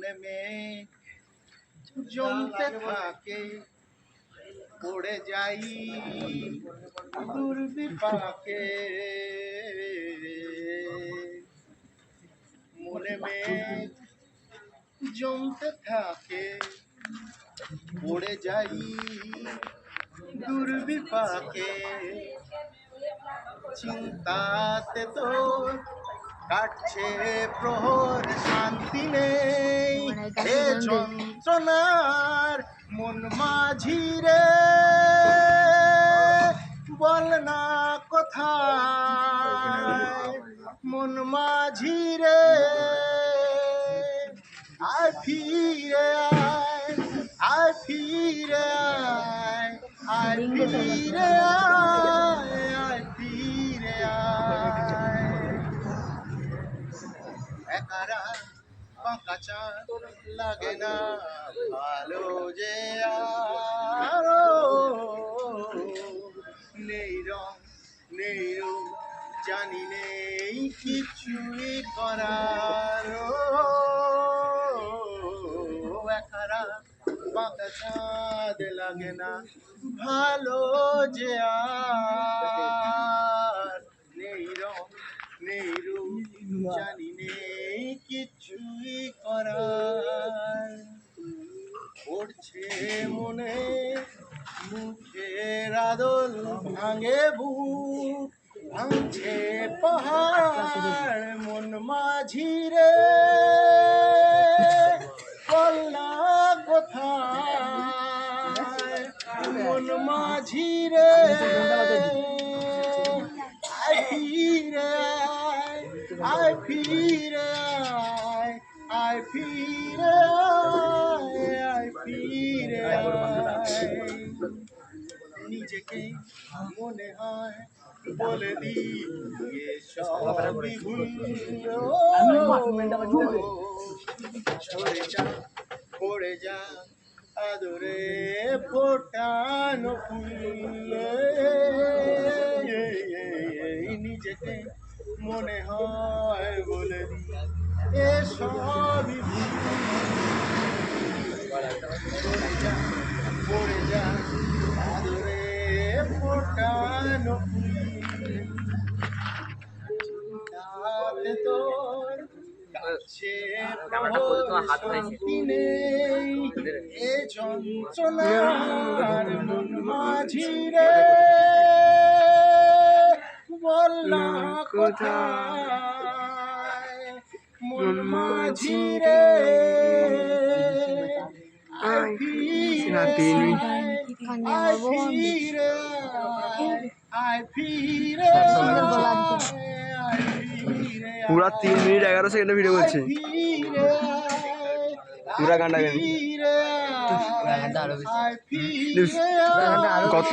মনে মেঘ জমতে থাকে পড়ে যাই দুর্বিপাকে মনে মেঘ জমতে থাকে পড়ে যাই দুর্বিপাকে চিন্তাতে তো কাটছে প্রহর শান্তি নেই এ যন্ত্রণার মন মাঝিরে বল না কোথায় মন মাঝিরে আয় ফিরে আয় ফিরে আয় ফিরে আয় ফিরে একারা পাকা চাঁদ লাগে না ভালো যে আরো নেই রং নেই রূপ জানি নেই কিছুই করার একারা পাকা চাঁদ লাগে না ভালো যে আর নেই রং নেই রূপ জানি নেই কিছুই করার পড়ছে মনে মুখের আদল ভাঙে বুক ভাঙছে পাহাড় মন মাঝিরে বলনা কোথায় মন মাঝিরে আয় ফিরে আয় ফিরে আয় ফিরে আয় ফিরে নিজেকে মনে হয় বলে দি সবই ভুল ছড়ে যা পড়ে যা আদরে ফোটানো ফুল নিজেকে মনে হয় বলে দি এ সবই পড়ে যা পড়ে যা আদরে ফোটানো ফুল তোর কাছে শান্তি নেই এ যন্ত্রণার মন মাঝিরে বল না কোথায় মন মাঝিরে আয় ফিরে আয় ফিরে পুরা 3 মিনিট 11 সেকেন্ডের ভিডিও করছে পুরা গানটা কত